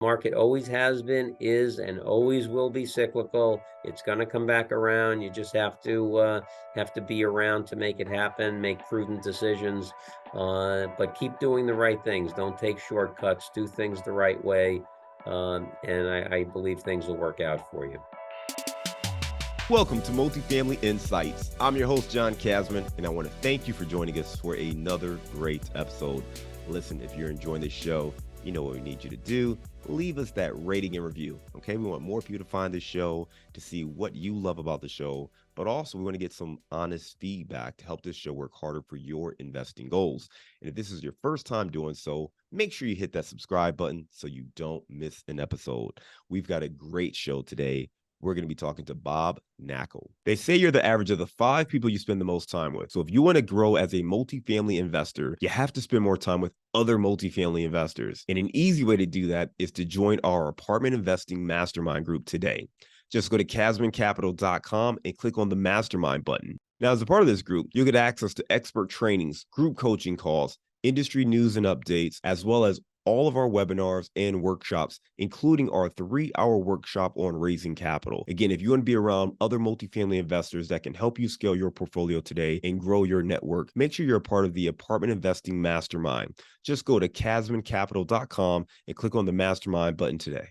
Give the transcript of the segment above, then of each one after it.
Market always has been, is, and always will be cyclical. It's going to come back around. You just have to be around to make it happen, make prudent decisions, but keep doing the right things. Don't take shortcuts. Do things the right way, and I believe things will work out for you. Welcome to Multifamily Insights. I'm your host, John Casman, and I want to thank you for joining us for another great episode. Listen, if you're enjoying this show, you know what we need you to do. Leave us that rating and review, okay? We want more people to find this show, to see what you love about the show, but also we want to get some honest feedback to help this show work harder for your investing goals. And if this is your first time doing so, make sure you hit that subscribe button so you don't miss an episode. We've got a great show today. We're going to be talking to Bob Knakal. They say you're the average of the 5 people you spend the most time with. So if you want to grow as a multifamily investor, you have to spend more time with other multifamily investors. And an easy way to do that is to join our apartment investing mastermind group today. Just go to casmancapital.com and click on the mastermind button. Now, as a part of this group, you'll get access to expert trainings, group coaching calls, industry news and updates, as well as all of our webinars and workshops, including our 3-hour workshop on raising capital. Again, if you want to be around other multifamily investors that can help you scale your portfolio today and grow your network, make sure you're a part of the Apartment Investing Mastermind. Just go to casmancapital.com and click on the Mastermind button today.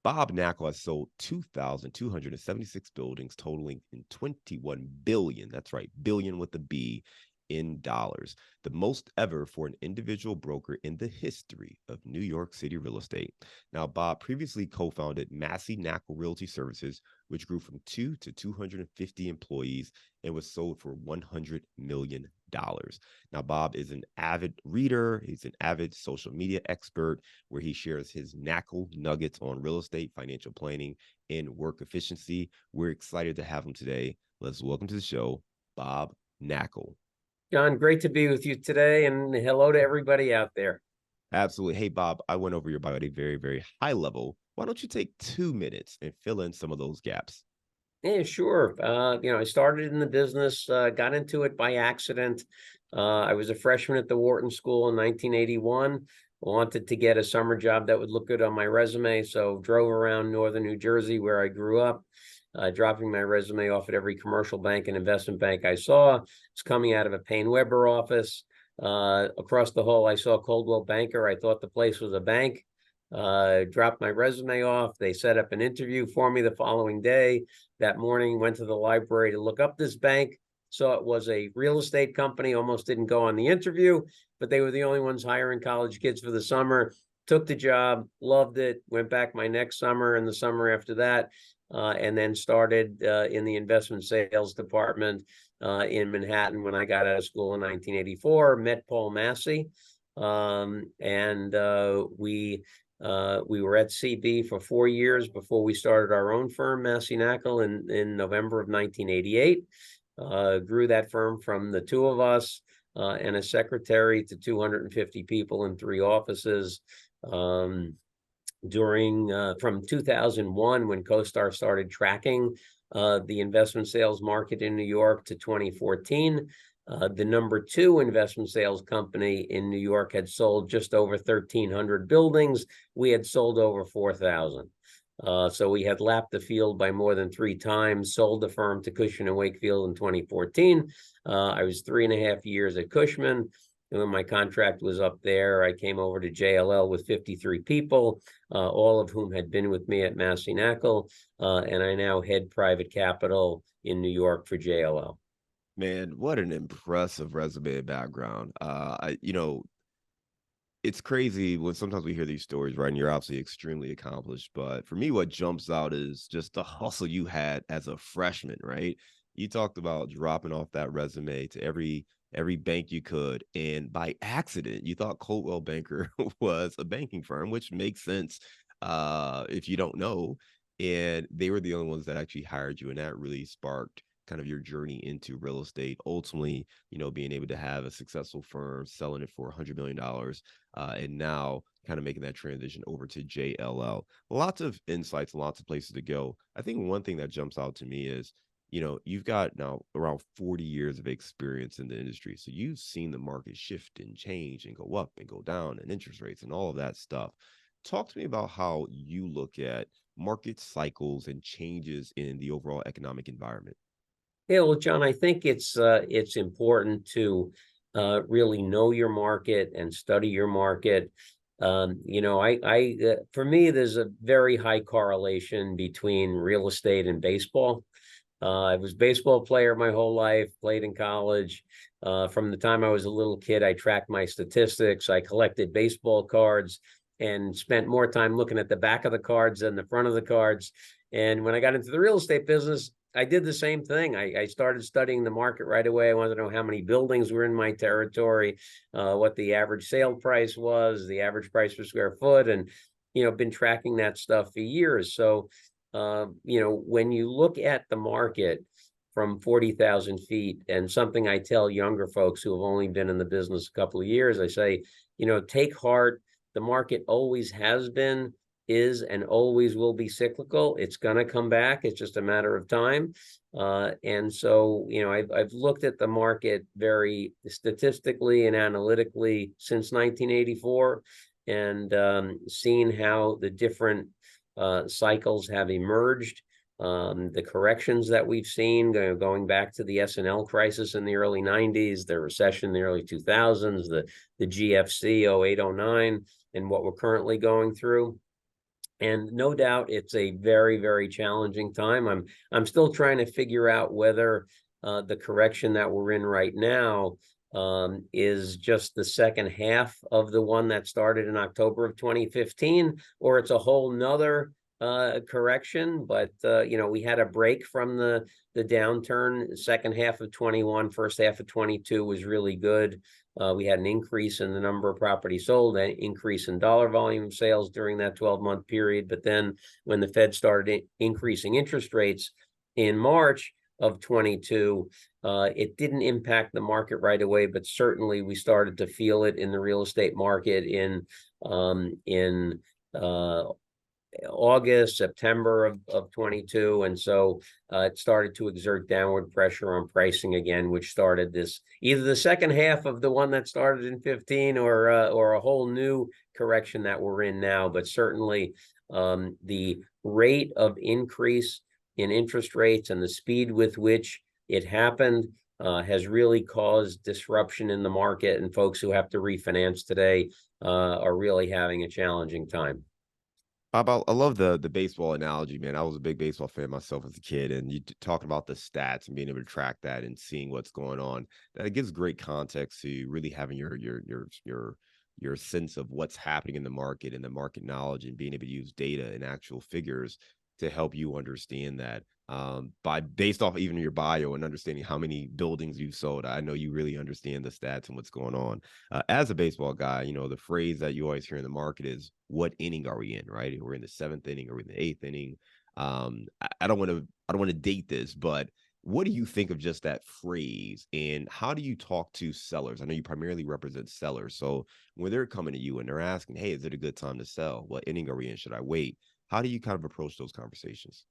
Bob Knakal has sold 2,276 buildings totaling in $21 billion. That's right, billion with a B, in dollars, the most ever for an individual broker in the history of New York City real estate. Now, Bob previously co-founded Massey Knakal Realty Services, which grew from 2 to 250 employees and was sold for $100 million. Now, Bob is an avid reader. He's an avid social media expert where he shares his Knakal nuggets on real estate, financial planning, and work efficiency. We're excited to have him today. Let's welcome to the show, Bob Knakal. John, great to be with you today, and hello to everybody out there. Absolutely. Hey, Bob, I went over your bio at a very, very high level. Why don't you take 2 minutes and fill in some of those gaps? Yeah, sure. I started in the business, got into it by accident. I was a freshman at the Wharton School in 1981. Wanted to get a summer job that would look good on my resume, so drove around northern New Jersey where I grew up, dropping my resume off at every commercial bank and investment bank I saw. It's coming out of a Payne Webber office. Across the hall, I saw Coldwell Banker. I thought the place was a bank. Dropped my resume off. They set up an interview for me the following day. That morning, went to the library to look up this bank. Saw it was a real estate company. Almost didn't go on the interview, but they were the only ones hiring college kids for the summer. Took the job, loved it, went back my next summer and the summer after that, and then started in the investment sales department in Manhattan when I got out of school in 1984. Met Paul Massey, and we were at CB for 4 years before we started our own firm, Massey Knakal, in November of 1988. Grew that firm from the 2 of us and a secretary to 250 people in 3 offices. From 2001, when CoStar started tracking the investment sales market in New York, to 2014. The number 2 investment sales company in New York had sold just over 1,300 buildings. We had sold over 4,000. So we had lapped the field by more than 3 times, sold the firm to Cushman & Wakefield in 2014. I was 3.5 years at Cushman. And when my contract was up there, I came over to JLL with 53 people, all of whom had been with me at Massey Knakal. And I now head private capital in New York for JLL. Man, what an impressive resume and background. It's crazy when sometimes we hear these stories, right? And you're obviously extremely accomplished. But for me, what jumps out is just the hustle you had as a freshman, right? You talked about dropping off that resume to every bank you could, and by accident, you thought Coldwell Banker was a banking firm, which makes sense if you don't know. And they were the only ones that actually hired you, and that really sparked kind of your journey into real estate. Ultimately, being able to have a successful firm, selling it for $100 million, and now kind of making that transition over to JLL. Lots of insights, lots of places to go. I think one thing that jumps out to me is, you've got now around 40 years of experience in the industry. So you've seen the market shift and change and go up and go down and interest rates and all of that stuff. talk to me about how you look at market cycles and changes in the overall economic environment. Yeah, well, John, I think it's important to really know your market and study your market. For me, there's a very high correlation between real estate and baseball. I was a baseball player my whole life, played in college. From the time I was a little kid, I tracked my statistics. I collected baseball cards and spent more time looking at the back of the cards than the front of the cards. And when I got into the real estate business, I did the same thing. I started studying the market right away. I wanted to know how many buildings were in my territory, what the average sale price was, the average price per square foot, and been tracking that stuff for years. So when you look at the market from 40,000 feet, and something I tell younger folks who have only been in the business a couple of years, I say, take heart. The market always has been, is, and always will be cyclical. It's going to come back. It's just a matter of time. And so, I've looked at the market very statistically and analytically since 1984, and seen how the different cycles have emerged. The corrections that we've seen going back to the S&L crisis in the early 90s, the recession in the early 2000s, the GFC 08-09, and what we're currently going through. And no doubt it's a very, very challenging time. I'm still trying to figure out whether the correction that we're in right now is just the second half of the one that started in October of 2015, or it's a whole nother correction. But we had a break from the downturn. Second half of 21, first half of 22 was really good. We had an increase in the number of properties sold, an increase in dollar volume of sales during that 12-month period. But then when the Fed started increasing interest rates in March of 22, it didn't impact the market right away, but certainly we started to feel it in the real estate market in August, September of 22. And so it started to exert downward pressure on pricing again, which started this, either the second half of the one that started in 15, or a whole new correction that we're in now. But certainly the rate of increase in interest rates and the speed with which it happened has really caused disruption in the market, and folks who have to refinance today are really having a challenging time. Bob, I love the baseball analogy, man. I was a big baseball fan myself as a kid, and you talking about the stats and being able to track that and seeing what's going on. That gives great context to really having your sense of what's happening in the market and the market knowledge, and being able to use data and actual figures to help you understand that. Based off even your bio and understanding how many buildings you've sold, I know you really understand the stats and what's going on. As a baseball guy, the phrase that you always hear in the market is, "What inning are we in?" Right? We're in the seventh inning, or we're in the eighth inning. I don't want to date this, but what do you think of just that phrase, and how do you talk to sellers? I know you primarily represent sellers, so when they're coming to you and they're asking, "Hey, is it a good time to sell? What inning are we in? Should I wait?" How do you kind of approach those conversations?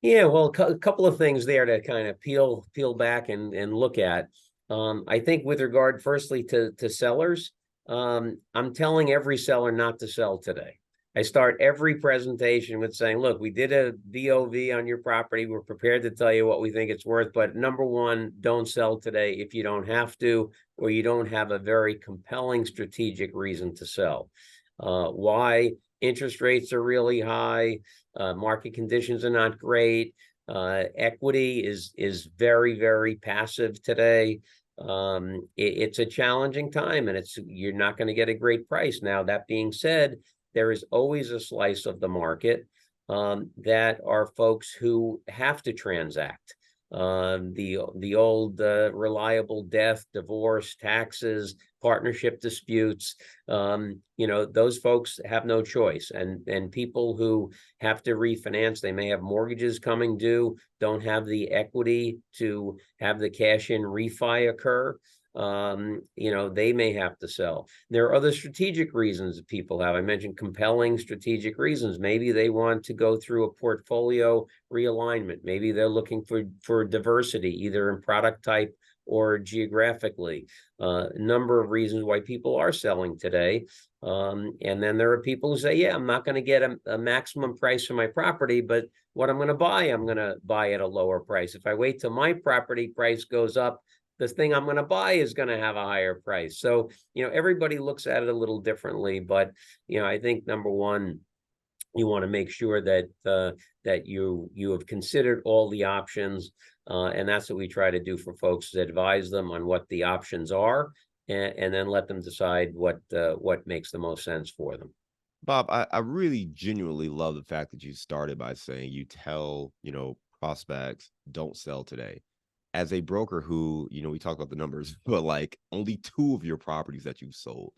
Yeah, well, a couple of things there to kind of peel back and look at. I think with regard, firstly, to sellers, I'm telling every seller not to sell today. I start every presentation with saying, look, we did a VOV on your property. We're prepared to tell you what we think it's worth. But number one, don't sell today if you don't have to, or you don't have a very compelling strategic reason to sell. Why? Interest rates are really high. Market conditions are not great. Equity is very, very passive today. It's a challenging time, and you're not going to get a great price. Now, that being said, there is always a slice of the market that are folks who have to transact. The old reliable death, divorce, taxes, partnership disputes, those folks have no choice. And people who have to refinance, they may have mortgages coming due, don't have the equity to have the cash in refi occur. They may have to sell. There are other strategic reasons that people have. I mentioned compelling strategic reasons. Maybe they want to go through a portfolio realignment. Maybe they're looking for diversity, either in product type or geographically. A number of reasons why people are selling today. And then there are people who say, yeah, I'm not going to get a maximum price for my property, but what I'm going to buy at a lower price. If I wait till my property price goes up, the thing I'm going to buy is going to have a higher price. So, everybody looks at it a little differently, but, I think number one, you want to make sure that that you have considered all the options, and that's what we try to do for folks, is advise them on what the options are, and then let them decide what makes the most sense for them. Bob, I really genuinely love the fact that you started by saying you tell, prospects, don't sell today. As a broker who, we talk about the numbers, but like only 2 of your properties that you've sold,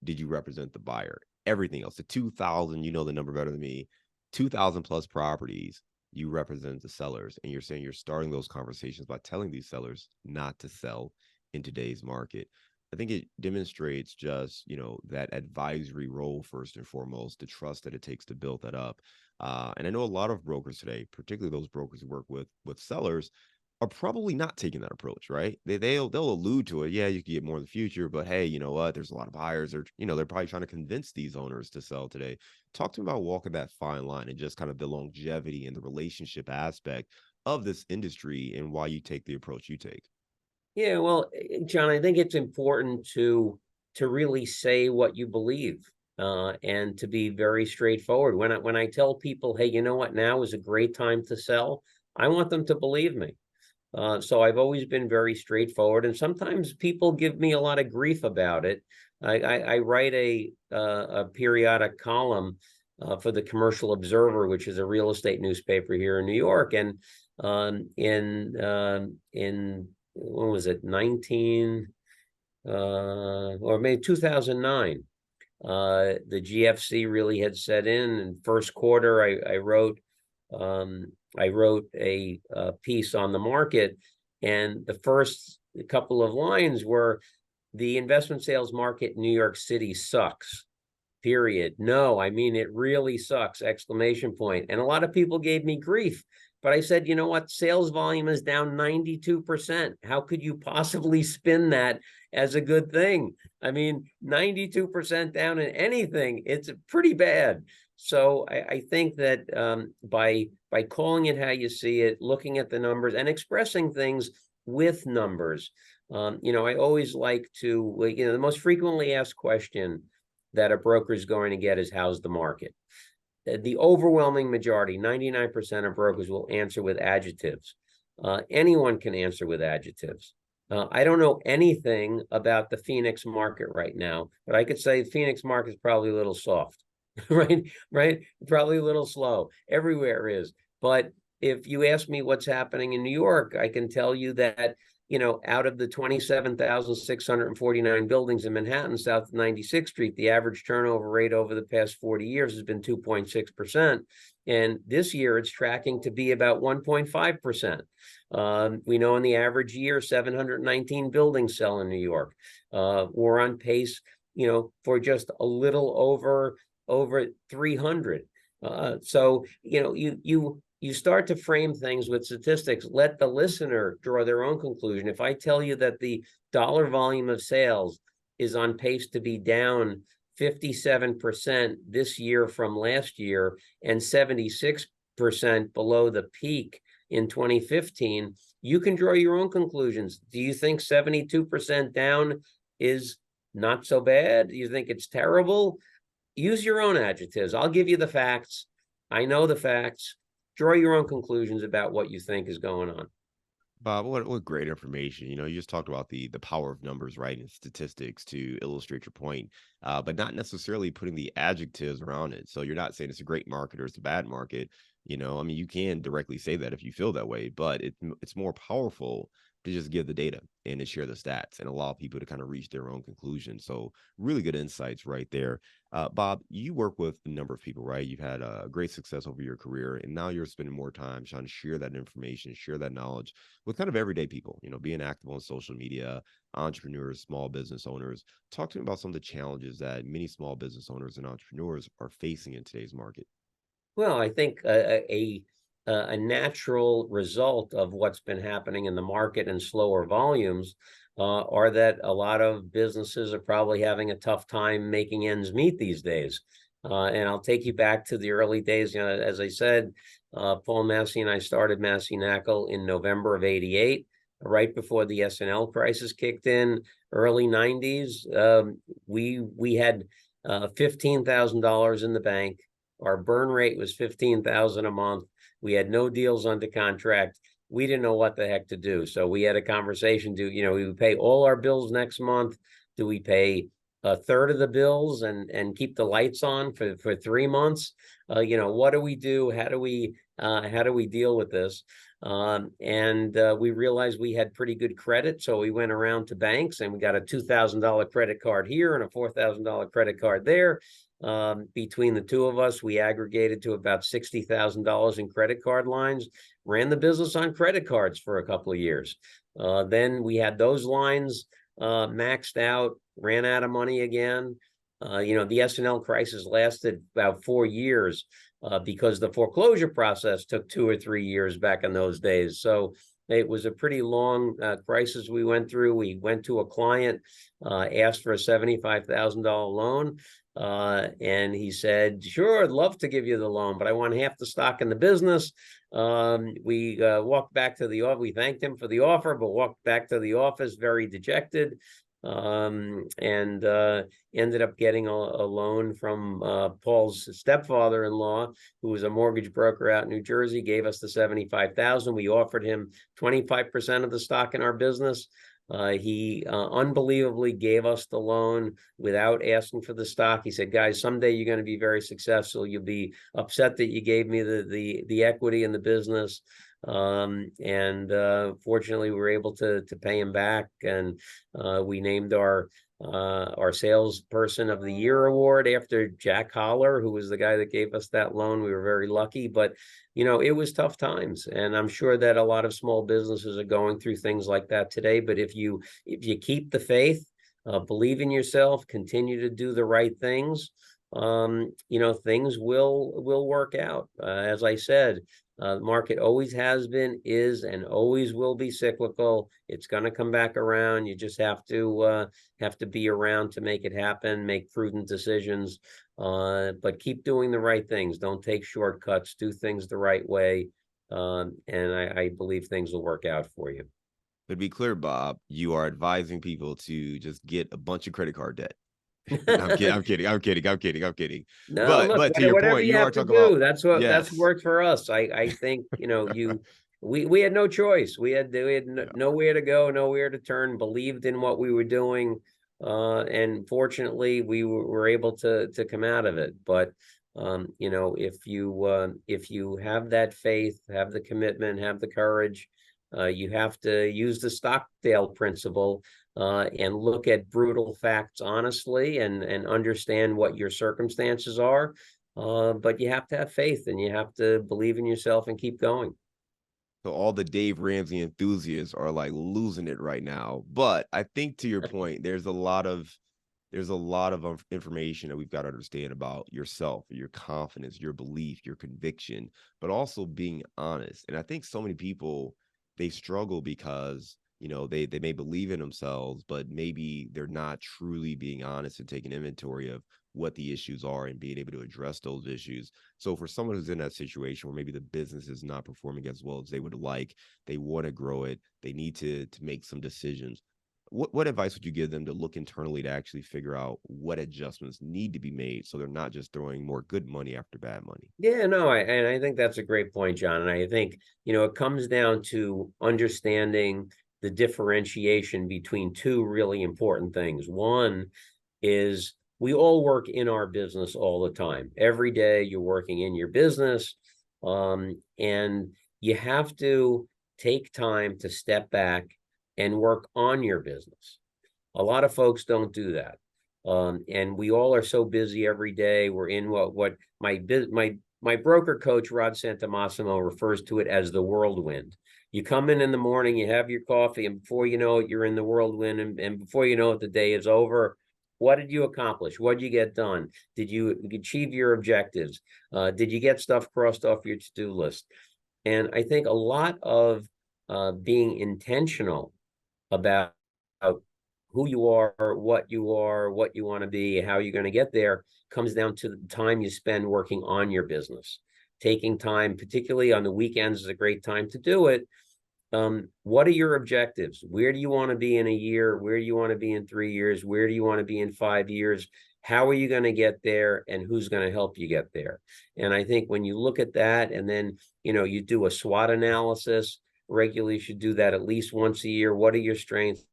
did you represent the buyer? Everything else, the 2,000, you know the number better than me, 2,000 plus properties, you represent the sellers. And you're saying you're starting those conversations by telling these sellers not to sell in today's market. I think it demonstrates just, that advisory role first and foremost, the trust that it takes to build that up. And I know a lot of brokers today, particularly those brokers who work with sellers, are probably not taking that approach, right? They'll allude to it. Yeah, you can get more in the future, but hey, you know what? There's a lot of buyers, or they're probably trying to convince these owners to sell today. Talk to me about walking that fine line and just kind of the longevity and the relationship aspect of this industry and why you take the approach you take. Yeah, well, John, I think it's important to really say what you believe, and to be very straightforward. When I tell people, hey, you know what, now is a great time to sell, I want them to believe me. So I've always been very straightforward, and sometimes people give me a lot of grief about it. I write a periodic column for the Commercial Observer, which is a real estate newspaper here in New York, and in when was it, or maybe 2009, the GFC really had set in. And first quarter, I wrote a piece on the market, and the first couple of lines were, the investment sales market in New York City sucks, period. No, I mean, it really sucks, exclamation point. And a lot of people gave me grief, but I said, you know what, sales volume is down 92%. How could you possibly spin that as a good thing? I mean, 92% down in anything, it's pretty bad. So I think that by calling it how you see it, looking at the numbers and expressing things with numbers, I always like to, the most frequently asked question that a broker is going to get is, how's the market? The overwhelming majority, 99% of brokers, will answer with adjectives. Anyone can answer with adjectives. I don't know anything about the Phoenix market right now, but I could say the Phoenix market is probably a little soft, right? Probably a little slow. Everywhere is. But if you ask me what's happening in New York, I can tell you that, out of the 27,649 buildings in Manhattan, south of 96th Street, the average turnover rate over the past 40 years has been 2.6%. And this year it's tracking to be about 1.5%. We know in the average year, 719 buildings sell in New York. We're on pace, for just a little over 300. So, you start to frame things with statistics. Let the listener draw their own conclusion. If I tell you that the dollar volume of sales is on pace to be down 57% this year from last year and 76% below the peak in 2015, you can draw your own conclusions. Do you think 72% down is not so bad? Do you think it's terrible? Use your own adjectives. I'll give you the facts. I know the facts. Draw your own conclusions about what you think is going on. Bob, what great information. You just talked about the power of numbers, right, and statistics to illustrate your point, but not necessarily putting the adjectives around it. So you're not saying it's a great market or it's a bad market. I mean, you can directly say that if you feel that way, but it's more powerful to just give the data and to share the stats and allow people to kind of reach their own conclusion. So really good insights right there. Bob, you work with a number of people, right? You've had great success over your career, and now you're spending more time trying to share that information, share that knowledge with kind of everyday people, being active on social media, entrepreneurs, small business owners. Talk to me about some of the challenges that many small business owners and entrepreneurs are facing in today's market. Well, I think a natural result of what's been happening in the market and slower volumes are that a lot of businesses are probably having a tough time making ends meet these days. And I'll take you back to the early days. As I said, Paul Massey and I started Massey Knakal in November of '88, right before the S&L crisis kicked in, early '90s. We had $15,000 in the bank. Our burn rate was $15,000 a month. We had no deals under contract. We didn't know what the heck to do. So we had a conversation. We pay all our bills next month? Do we pay a third of the bills and keep the lights on for 3 months? What do we do? How do we deal with this? We realized we had pretty good credit. So we went around to banks and we got a $2,000 credit card here and a $4,000 credit card there. Between the two of us, we aggregated to about $60,000 in credit card lines, ran the business on credit cards for a couple of years. Then we had those lines maxed out, ran out of money again. The S&L crisis lasted about 4 years because the foreclosure process took 2 or 3 years back in those days. So it was a pretty long crisis we went through. We went to a client, asked for a $75,000 loan. And he said, sure, I'd love to give you the loan, but I want half the stock in the business. We walked back to the office. We thanked him for the offer, but walked back to the office very dejected. And ended up getting a loan from Paul's stepfather-in-law, who was a mortgage broker out in New Jersey, gave us the $75,000. We offered him 25% of the stock in our business. He unbelievably gave us the loan without asking for the stock. He said, guys, someday you're going to be very successful. You'll be upset that you gave me the equity in the business. Fortunately, we were able to pay him back, and we named our salesperson of the year award after Jack Holler, who was the guy that gave us that loan. We were very lucky, but it was tough times, and I'm sure that a lot of small businesses are going through things like that today. But if you keep the faith, believe in yourself, continue to do the right things, things will work out. As I said, the market always has been, is, and always will be cyclical. It's going to come back around. You just have to be around to make it happen, make prudent decisions, but keep doing the right things. Don't take shortcuts. Do things the right way, and I believe things will work out for you. To be clear, Bob, you are advising people to just get a bunch of credit card debt. I'm kidding. No, look, but to your whatever point, you you have are to talking do, about that's yes. worked for us. I think we had no choice. We had nowhere to go, nowhere to turn. Believed in what we were doing, and fortunately, we were able to come out of it. But if you have that faith, have the commitment, have the courage, you have to use the Stockdale principle. And look at brutal facts honestly and understand what your circumstances are. But you have to have faith and you have to believe in yourself and keep going. So all the Dave Ramsey enthusiasts are like losing it right now. But I think to your point, there's a lot of information that we've got to understand about yourself, your confidence, your belief, your conviction, but also being honest. And I think so many people, they struggle because they may believe in themselves, but maybe they're not truly being honest and taking inventory of what the issues are and being able to address those issues. So for someone who's in that situation where maybe the business is not performing as well as they would like, they want to grow it, they need to make some decisions. What advice would you give them to look internally to actually figure out what adjustments need to be made so they're not just throwing more good money after bad money? Yeah, no, I think that's a great point, John. And I think, it comes down to understanding the differentiation between two really important things. One is we all work in our business all the time. Every day you're working in your business, and you have to take time to step back and work on your business. A lot of folks don't do that. And we all are so busy every day. We're in what my broker coach, Rod Santamassimo, refers to it as the whirlwind. You come in the morning, you have your coffee, and before you know it, you're in the whirlwind. And before you know it, the day is over. What did you accomplish? What did you get done? Did you achieve your objectives? Did you get stuff crossed off your to-do list? And I think a lot of being intentional about who you are, what you want to be, how you're going to get there, comes down to the time you spend working on your business. Taking time, particularly on the weekends, is a great time to do it. What are your objectives? Where do you want to be in a year? Where do you want to be in 3 years? Where do you want to be in 5 years? How are you going to get there, and who's going to help you get there? And I think when you look at that, and then, you do a SWOT analysis regularly, you should do that at least once a year. What are your strengths?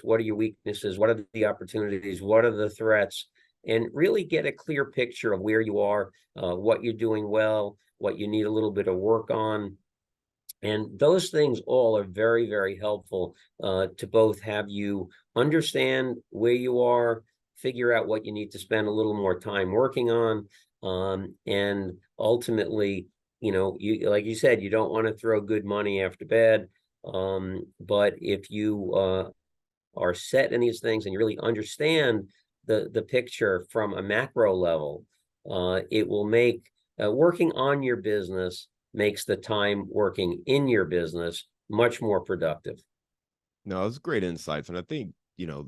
What are your weaknesses? What are the opportunities? What are the threats? And really get a clear picture of where you are, what you're doing well, what you need a little bit of work on. And those things all are very, very helpful to both have you understand where you are, figure out what you need to spend a little more time working on, and ultimately, you, like you said, you don't want to throw good money after bad. But if you are set in these things and you really understand the picture from a macro level, it will make working on your business makes the time working in your business much more productive. No, it's great insights. And I think,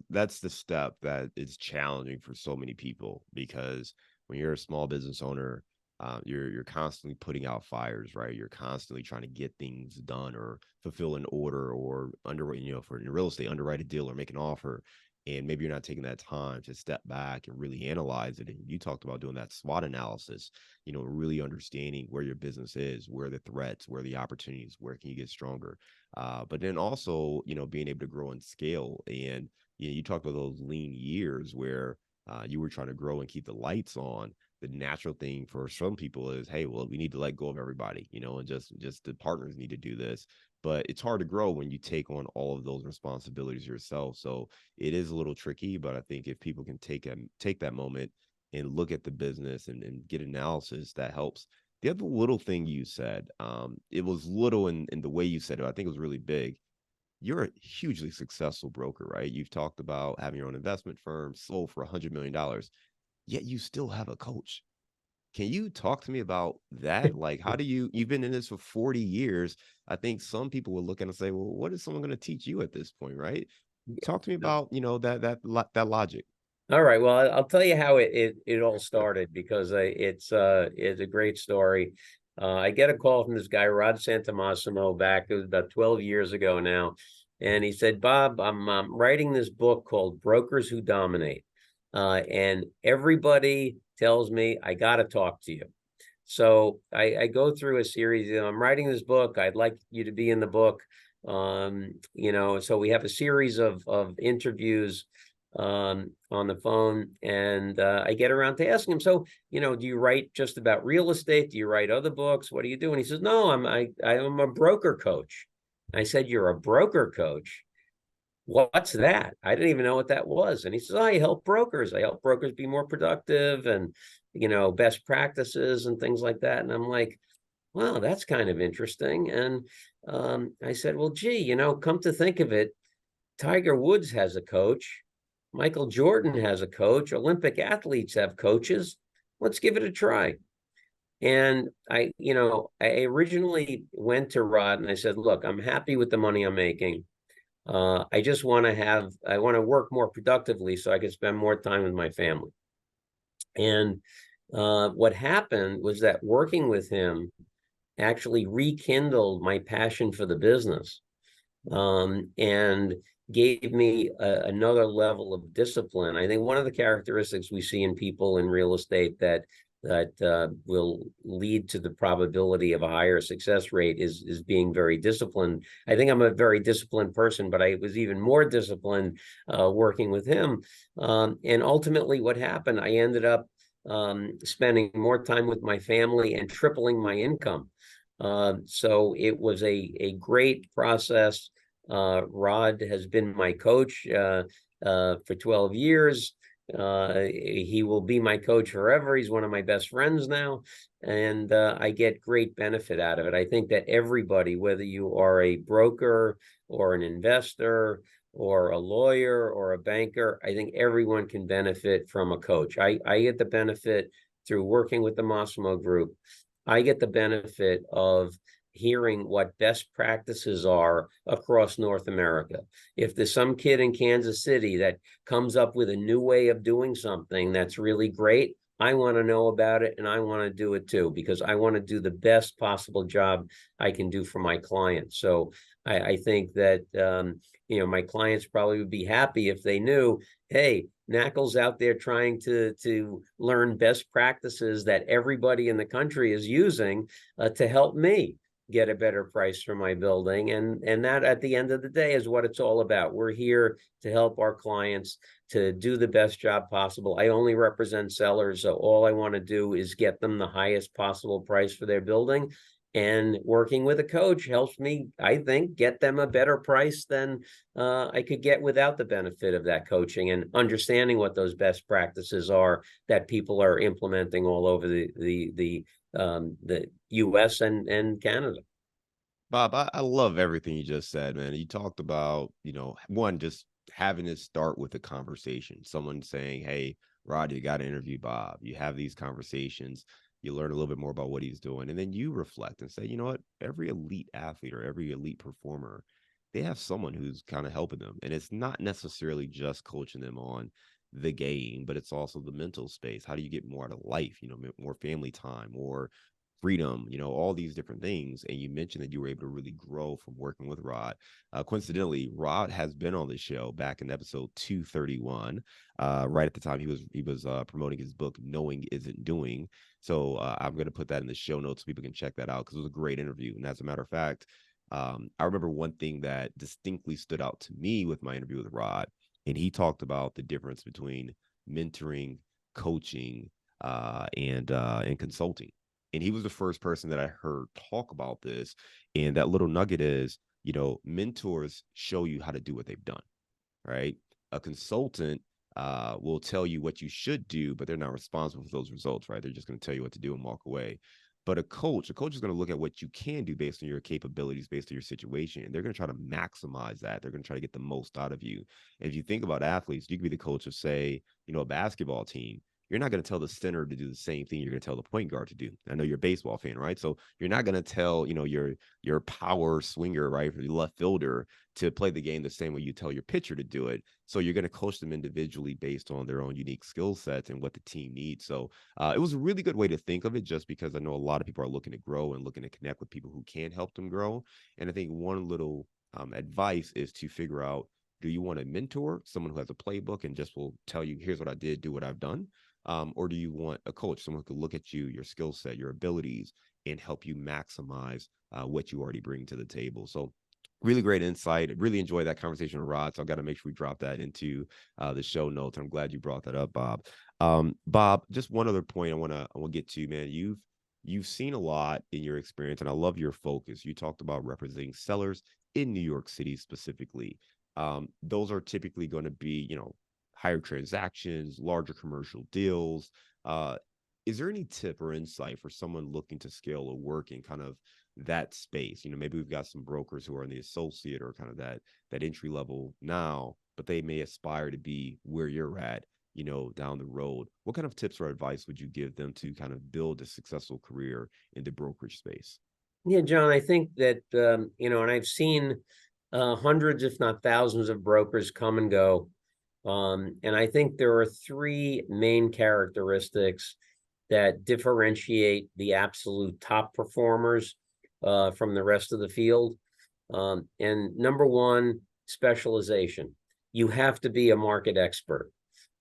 that's the step that is challenging for so many people, because when you're a small business owner, you're constantly putting out fires, right? You're constantly trying to get things done or fulfill an order or underwrite, for in real estate, underwrite a deal or make an offer. And maybe you're not taking that time to step back and really analyze it. And you talked about doing that SWOT analysis, really understanding where your business is, where the threats, where the opportunities, where can you get stronger. But then also, being able to grow and scale. And, you talked about those lean years where you were trying to grow and keep the lights on. The natural thing for some people is, hey, well, we need to let go of everybody, and just the partners need to do this. But it's hard to grow when you take on all of those responsibilities yourself. So it is a little tricky, but I think if people can take that moment and look at the business and get analysis, that helps. The other little thing you said, it was little in the way you said it, I think it was really big. You're a hugely successful broker, right? You've talked about having your own investment firm, sold for $100 million, yet you still have a coach. Can you talk to me about that? Like, how do you've been in this for 40 years. I think some people will look at it and say, well, what is someone going to teach you at this point, right? Talk to me about, that logic. All right. Well, I'll tell you how it all started, because it's a great story. I get a call from this guy, Rod Santamassimo, back, it was about 12 years ago now. And he said, Bob, I'm writing this book called Brokers Who Dominate. And everybody tells me I got to talk to you. So I go through a series. I'm writing this book. I'd like you to be in the book. So we have a series of interviews on the phone, and I get around to asking him, so, do you write just about real estate? Do you write other books? What do you do? And he says, no, I'm a broker coach. I said, you're a broker coach? What's that? I didn't even know what that was. And he says, I help brokers. I help brokers be more productive, and, best practices and things like that. And I'm like, wow, that's kind of interesting. And I said, well, gee, come to think of it, Tiger Woods has a coach. Michael Jordan has a coach. Olympic athletes have coaches. Let's give it a try. And I originally went to Rod and I said, look, I'm happy with the money I'm making. I just want to work more productively so I can spend more time with my family. And what happened was that working with him actually rekindled my passion for the business, and gave me another level of discipline. I think one of the characteristics we see in people in real estate that will lead to the probability of a higher success rate is being very disciplined. I think I'm a very disciplined person, but I was even more disciplined working with him. And ultimately what happened, I ended up spending more time with my family and tripling my income. So it was a great process. Rod has been my coach for 12 years. He will be my coach forever. He's one of my best friends now, and I get great benefit out of it. I think that everybody, whether you are a broker or an investor or a lawyer or a banker, I think everyone can benefit from a coach. I get the benefit through working with the Massimo Group. I get the benefit of hearing what best practices are across North America. If there's some kid in Kansas City that comes up with a new way of doing something that's really great, I want to know about it, and I want to do it too, because I want to do the best possible job I can do for my clients. So I think that, my clients probably would be happy if they knew, hey, Knakal's out there trying to learn best practices that everybody in the country is using to help me get a better price for my building. And that, at the end of the day, is what it's all about. We're here to help our clients to do the best job possible. I only represent sellers, so all I want to do is get them the highest possible price for their building. And working with a coach helps me, I think, get them a better price than I could get without the benefit of that coaching, and understanding what those best practices are that people are implementing all over the U.S. and Canada. Bob, I love everything you just said, man. You talked about, one, just having it start with a conversation. Someone saying, hey, Rod, you got to interview Bob. You have these conversations. You learn a little bit more about what he's doing. And then you reflect and say, you know what? Every elite athlete or every elite performer, they have someone who's kind of helping them. And it's not necessarily just coaching them on the game, but it's also the mental space. How do you get more out of life? More family time, more freedom, all these different things. And you mentioned that you were able to really grow from working with Rod. Coincidentally, Rod has been on the show back in episode 231, right at the time he was promoting his book, Knowing Isn't Doing. So I'm going to put that in the show notes so people can check that out, because it was a great interview. And as a matter of fact, I remember one thing that distinctly stood out to me with my interview with Rod, and he talked about the difference between mentoring, coaching, and consulting. And he was the first person that I heard talk about this. And that little nugget is, mentors show you how to do what they've done, right? A consultant will tell you what you should do, but they're not responsible for those results, right? They're just going to tell you what to do and walk away. But a coach is going to look at what you can do based on your capabilities, based on your situation. And they're going to try to maximize that. They're going to try to get the most out of you. And if you think about athletes, you could be the coach of, say, a basketball team. You're not going to tell the center to do the same thing you're going to tell the point guard to do. I know you're a baseball fan, right? So you're not going to tell, your power swinger, right, or your left fielder to play the game the same way you tell your pitcher to do it. So you're going to coach them individually based on their own unique skill sets and what the team needs. So it was a really good way to think of it, just because I know a lot of people are looking to grow and looking to connect with people who can help them grow. And I think one little advice is to figure out, do you want a mentor, someone who has a playbook and just will tell you, here's what I did, do what I've done? Or do you want a coach, someone who could look at you, your skill set, your abilities, and help you maximize what you already bring to the table? So really great insight. Really enjoyed that conversation with Rod. So I've got to make sure we drop that into the show notes. I'm glad you brought that up, Bob. Bob, just one other point I want to get to, man. You've seen a lot in your experience, and I love your focus. You talked about representing sellers in New York City specifically. Those are typically going to be, higher transactions, larger commercial deals. Is there any tip or insight for someone looking to scale or work in kind of that space? Maybe we've got some brokers who are in the associate or kind of that entry level now, but they may aspire to be where you're at, down the road. What kind of tips or advice would you give them to kind of build a successful career in the brokerage space? Yeah, John, I think that, and I've seen hundreds, if not thousands, of brokers come and go. And I think there are three main characteristics that differentiate the absolute top performers from the rest of the field. And number one, specialization. You have to be a market expert.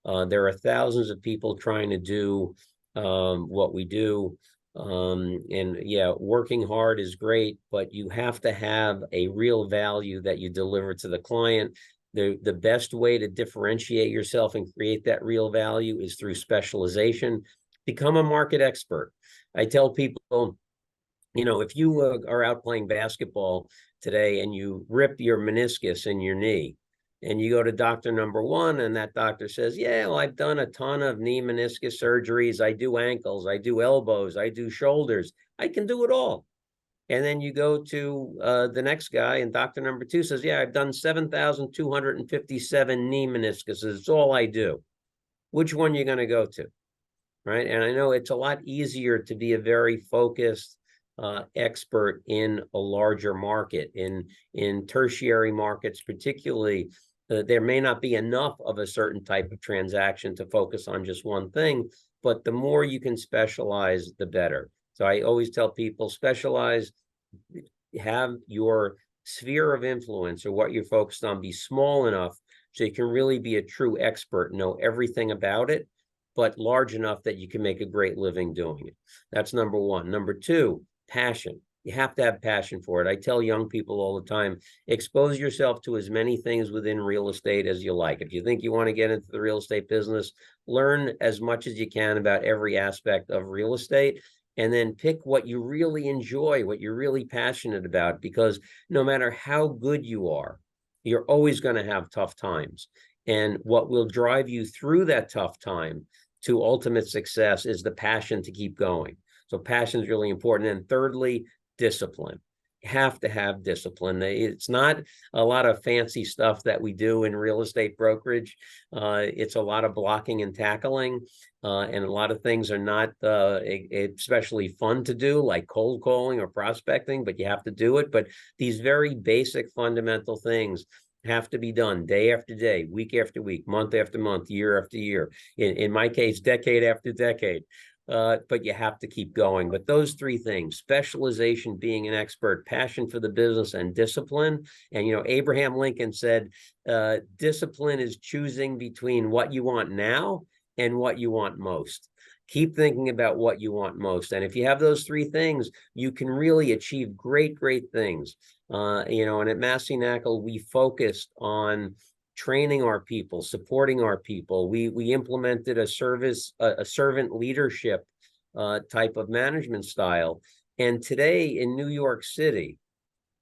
There are thousands of people trying to do what we do. And yeah, working hard is great, but you have to have a real value that you deliver to the client. The best way to differentiate yourself and create that real value is through specialization. Become a market expert. I tell people, if you are out playing basketball today and you rip your meniscus in your knee, and you go to doctor number one, and that doctor says, yeah, well, I've done a ton of knee meniscus surgeries. I do ankles, I do elbows, I do shoulders. I can do it all. And then you go to the next guy, and doctor number two says, yeah, I've done 7,257 knee meniscuses. It's all I do. Which one are you going to go to? Right. And I know it's a lot easier to be a very focused, expert in a larger market. In tertiary markets, particularly, there may not be enough of a certain type of transaction to focus on just one thing, but the more you can specialize, the better. So I always tell people, specialize, have your sphere of influence or what you're focused on be small enough so you can really be a true expert, know everything about it, but large enough that you can make a great living doing it. That's number one. Number two, passion. You have to have passion for it. I tell young people all the time, expose yourself to as many things within real estate as you like. If you think you want to get into the real estate business, learn as much as you can about every aspect of real estate, and then pick what you really enjoy, what you're really passionate about, because no matter how good you are, you're always going to have tough times. And what will drive you through that tough time to ultimate success is the passion to keep going. So passion is really important. And thirdly, discipline. You have to have discipline. It's not a lot of fancy stuff that we do in real estate brokerage. It's a lot of blocking and tackling. And a lot of things are not especially fun to do, like cold calling or prospecting, but you have to do it. But these very basic fundamental things have to be done day after day, week after week, month after month, year after year. In my case, decade after decade. But you have to keep going. But those three things, specialization, being an expert, passion for the business, and discipline. And, Abraham Lincoln said, discipline is choosing between what you want now and what you want most. Keep thinking about what you want most. And if you have those three things, you can really achieve great, great things. And at Massey Knakal, we focused on training our people, supporting our people. We implemented a servant leadership type of management style. And today in New York City,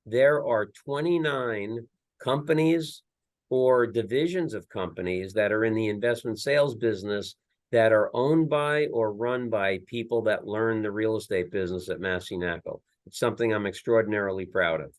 there are 29 companies or divisions of companies that are in the investment sales business that are owned by or run by people that learn the real estate business at Massey Knakal. It's something I'm extraordinarily proud of.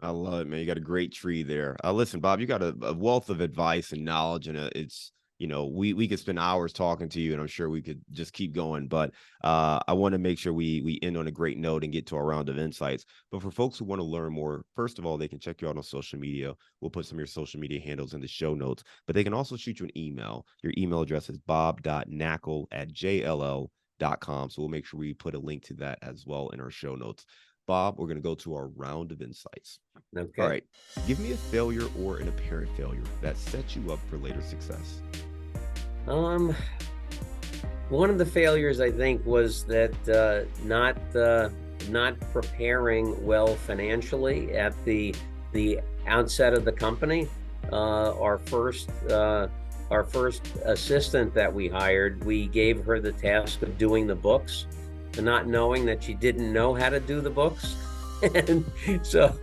I love it, man. You got a great tree there. Listen, Bob, you got a wealth of advice and knowledge, and it's, we could spend hours talking to you, and I'm sure we could just keep going. But I want to make sure we end on a great note and get to our round of insights. But for folks who want to learn more, first of all, they can check you out on social media. We'll put some of your social media handles in the show notes, but they can also shoot you an email. Your email address is bob.knakal@jll.com. So we'll make sure we put a link to that as well in our show notes. Bob, we're going to go to our round of insights. Okay. All right. Give me a failure or an apparent failure that sets you up for later success. One of the failures, I think, was that not preparing well financially at the outset of the company. Our first assistant that we hired, we gave her the task of doing the books, not knowing that she didn't know how to do the books. And so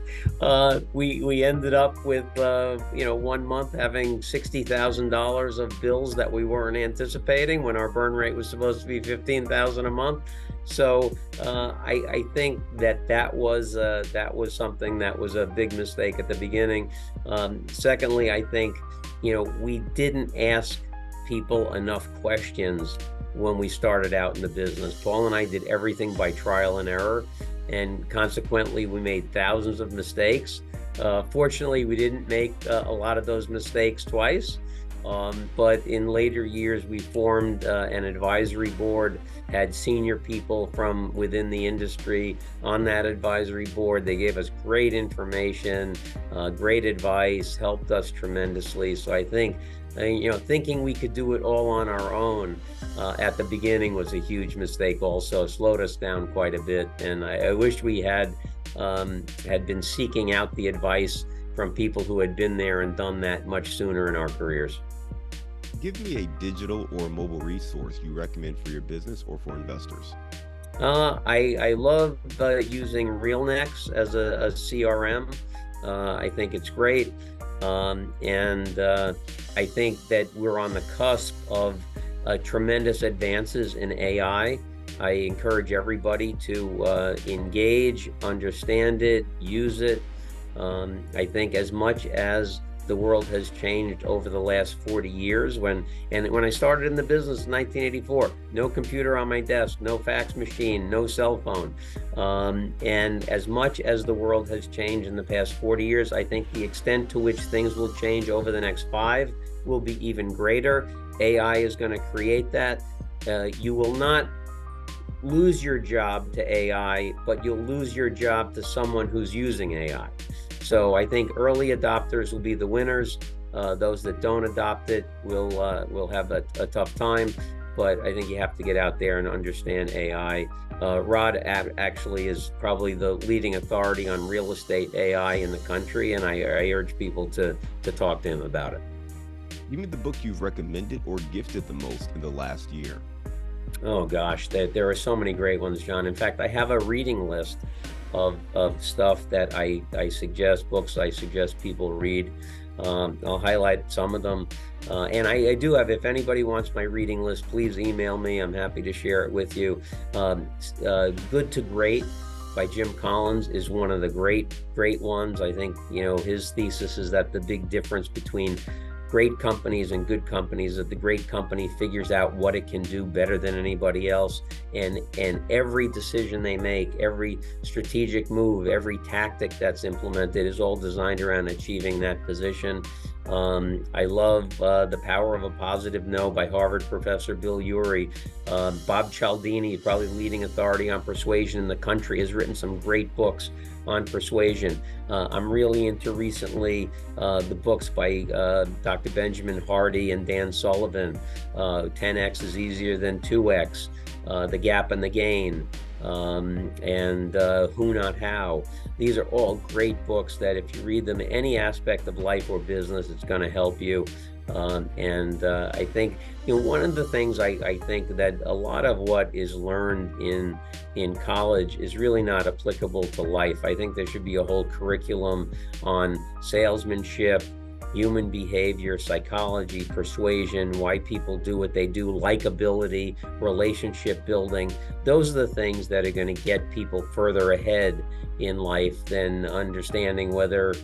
we ended up with 1 month having $60,000 of bills that we weren't anticipating when our burn rate was supposed to be $15,000 a month. So I think that was something that was a big mistake at the beginning. Secondly, I think we didn't ask people enough questions when we started out in the business. Paul and I did everything by trial and error, and consequently we made thousands of mistakes. Fortunately, we didn't make a lot of those mistakes twice, but in later years we formed an advisory board, had senior people from within the industry on that advisory board. They gave us great information, great advice, helped us tremendously. So I think thinking we could do it all on our own at the beginning was a huge mistake. Also slowed us down quite a bit, and I wish we had been seeking out the advice from people who had been there and done that much sooner in our careers. Give me a digital or mobile resource you recommend for your business or for investors. I love using RealNex as a CRM. I think it's great. And I think that we're on the cusp of tremendous advances in AI. I encourage everybody to engage, understand it, use it. I think as much as the world has changed over the last 40 years. When I started in the business in 1984, no computer on my desk, no fax machine, no cell phone. And as much as the world has changed in the past 40 years, I think the extent to which things will change over the next 5 will be even greater. AI is going to create that. You will not lose your job to AI, but you'll lose your job to someone who's using AI. So I think early adopters will be the winners. Those that don't adopt it will have a tough time. But I think you have to get out there and understand AI. Rod actually is probably the leading authority on real estate AI in the country, and I urge people to talk to him about it. Give me the book you've recommended or gifted the most in the last year. Oh gosh, there are so many great ones, John. In fact, I have a reading list of stuff that I suggest, books I suggest people read. I'll highlight some of them. And I do have, if anybody wants my reading list, please email me. I'm happy to share it with you. Good to Great by Jim Collins is one of the great ones. I think, his thesis is that the big difference between great companies and good companies, that the great company figures out what it can do better than anybody else, and every decision they make, every strategic move, every tactic that's implemented is all designed around achieving that position. I love The Power of a Positive No by Harvard professor Bill Urey. Bob Cialdini, probably the leading authority on persuasion in the country, has written some great books on persuasion. I'm really into recently the books by Dr. Benjamin Hardy and Dan Sullivan. 10X is easier than 2X, The Gap and the Gain, and Who Not How. These are all great books that if you read them in any aspect of life or business, it's going to help you. I think, one of the things I think that a lot of what is learned in college is really not applicable to life. I think there should be a whole curriculum on salesmanship, human behavior, psychology, persuasion, why people do what they do, likability, relationship building. Those are the things that are going to get people further ahead in life than understanding whether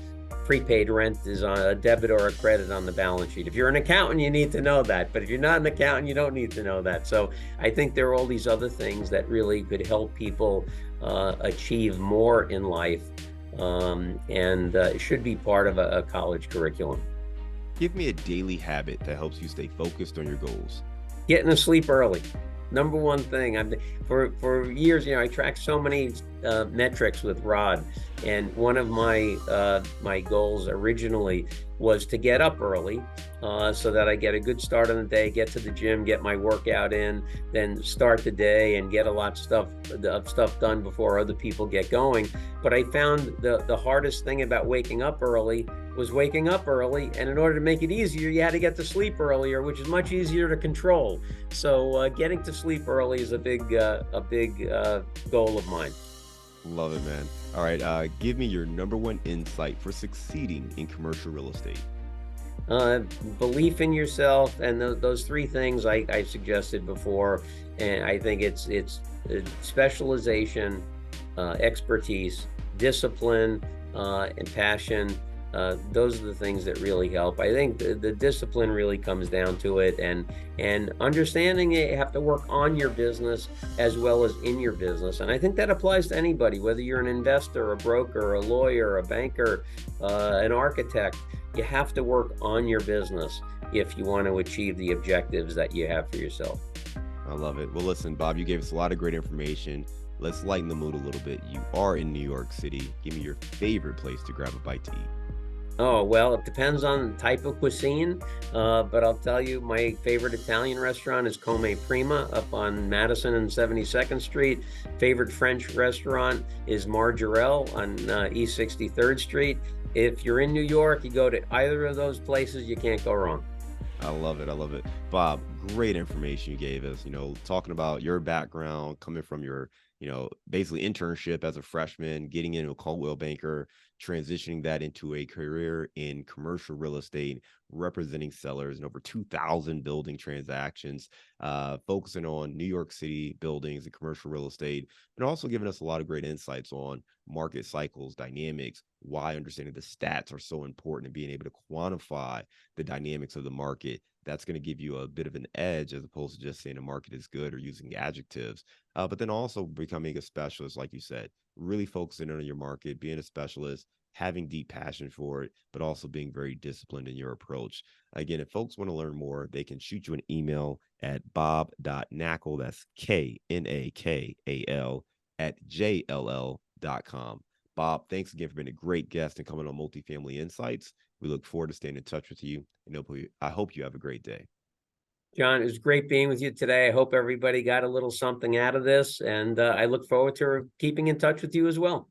prepaid rent is on a debit or a credit on the balance sheet. If you're an accountant, you need to know that. But if you're not an accountant, you don't need to know that. So I think there are all these other things that really could help people achieve more in life. It should be part of a college curriculum. Give me a daily habit that helps you stay focused on your goals. Getting to sleep early. Number one thing. For years, I tracked so many metrics with Rod, and one of my goals originally was to get up early so that I get a good start on the day, get to the gym, get my workout in, then start the day and get a lot of stuff done before other people get going. But I found the hardest thing about waking up early was waking up early, and in order to make it easier, you had to get to sleep earlier, which is much easier to control. So getting to sleep early is a big goal of mine. Love it, man. All right, give me your number one insight for succeeding in commercial real estate. Belief in yourself, and those 3 things I suggested before. And I think it's specialization, expertise, discipline, and passion. Those are the things that really help. I think the discipline really comes down to it, and understanding you have to work on your business as well as in your business. And I think that applies to anybody, whether you're an investor, a broker, a lawyer, a banker, an architect. You have to work on your business if you want to achieve the objectives that you have for yourself. I love it. Well, listen, Bob, you gave us a lot of great information. Let's lighten the mood a little bit. You are in New York City. Give me your favorite place to grab a bite to eat. Oh, well, it depends on the type of cuisine, but I'll tell you, my favorite Italian restaurant is Come Prima up on Madison and 72nd Street. Favorite French restaurant is Margarelle on East 63rd Street. If you're in New York, you go to either of those places, you can't go wrong. I love it. I love it. Bob, great information you gave us, talking about your background, coming from your, basically internship as a freshman, getting into a Coldwell Banker, transitioning that into a career in commercial real estate, representing sellers in over 2,000 building transactions, focusing on New York City buildings and commercial real estate, and also giving us a lot of great insights on market cycles, dynamics, why understanding the stats are so important, and being able to quantify the dynamics of the market. That's going to give you a bit of an edge as opposed to just saying the market is good or using adjectives. But then also becoming a specialist, like you said, really focusing on your market, being a specialist, having deep passion for it, but also being very disciplined in your approach. Again, if folks want to learn more, they can shoot you an email at bob.knakal, that's Knakal, @jll.com. Bob, thanks again for being a great guest and coming on Multifamily Insights. We look forward to staying in touch with you, and I hope you have a great day. John, it was great being with you today. I hope everybody got a little something out of this, and I look forward to keeping in touch with you as well.